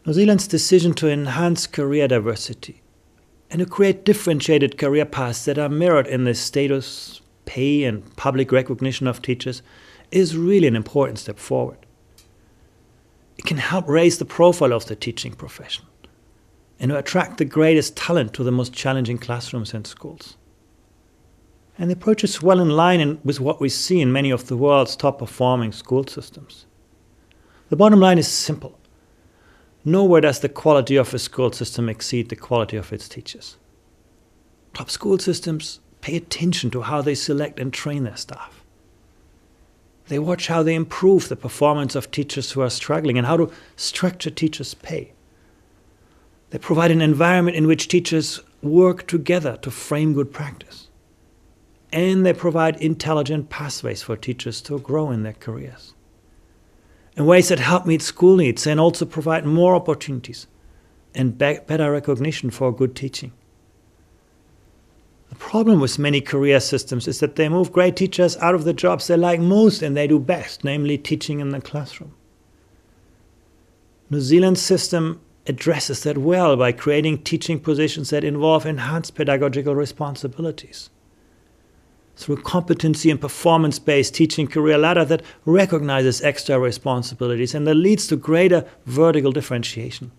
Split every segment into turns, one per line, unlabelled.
New Zealand's decision to enhance career diversity and to create differentiated career paths that are mirrored in the status, pay, and public recognition of teachers is really an important step forward. It can help raise the profile of the teaching profession and to attract the greatest talent to the most challenging classrooms and schools. And the approach is well in line with what we see in many of the world's top-performing school systems. The bottom line is simple. Nowhere does the quality of a school system exceed the quality of its teachers. Top school systems pay attention to how they select and train their staff. They watch how they improve the performance of teachers who are struggling and how to structure teachers' pay. They provide an environment in which teachers work together to frame good practice. And they provide intelligent pathways for teachers to grow in their careers in ways that help meet school needs and also provide more opportunities and better recognition for good teaching. The problem with many career systems is that they move great teachers out of the jobs they like most and they do best, namely teaching in the classroom. New Zealand's system addresses that well by creating teaching positions that involve enhanced pedagogical responsibilities through a competency and performance-based teaching career ladder that recognizes extra responsibilities and that leads to greater vertical differentiation.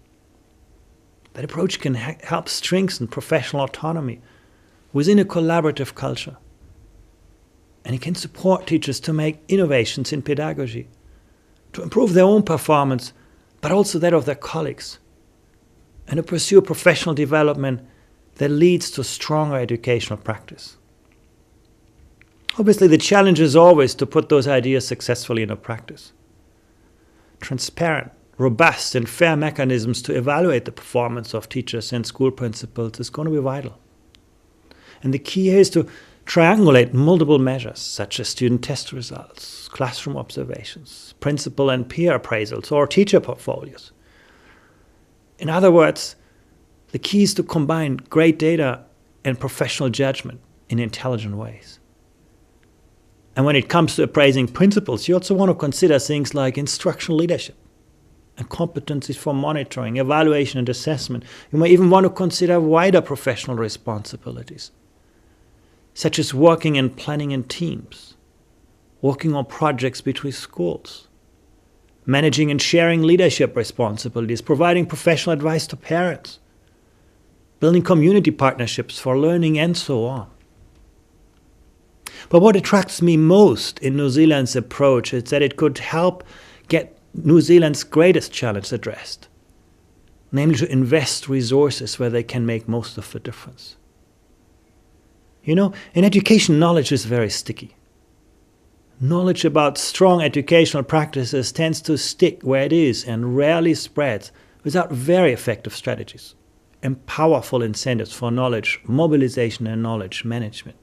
That approach can help strengthen professional autonomy within a collaborative culture. And it can support teachers to make innovations in pedagogy, to improve their own performance, but also that of their colleagues, and to pursue professional development that leads to stronger educational practice. Obviously, the challenge is always to put those ideas successfully into practice. Transparent, robust, and fair mechanisms to evaluate the performance of teachers and school principals is going to be vital. And the key here is to triangulate multiple measures, such as student test results, classroom observations, principal and peer appraisals, or teacher portfolios. In other words, the key is to combine great data and professional judgment in intelligent ways. And when it comes to appraising principals, you also want to consider things like instructional leadership and competencies for monitoring, evaluation, and assessment. You may even want to consider wider professional responsibilities, such as working and planning in teams, working on projects between schools, managing and sharing leadership responsibilities, providing professional advice to parents, building community partnerships for learning, and so on. But what attracts me most in New Zealand's approach is that it could help get New Zealand's greatest challenge addressed, namely to invest resources where they can make most of the difference. You know, in education, knowledge is very sticky. Knowledge about strong educational practices tends to stick where it is and rarely spreads without very effective strategies and powerful incentives for knowledge mobilization and knowledge management.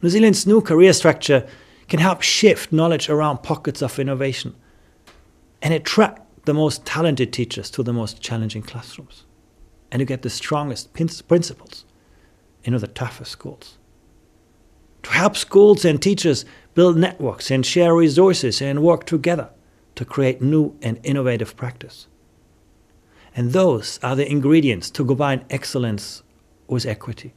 New Zealand's new career structure can help shift knowledge around pockets of innovation and attract the most talented teachers to the most challenging classrooms and to get the strongest principals into the toughest schools. To help schools and teachers build networks and share resources and work together to create new and innovative practice. And those are the ingredients to combine excellence with equity.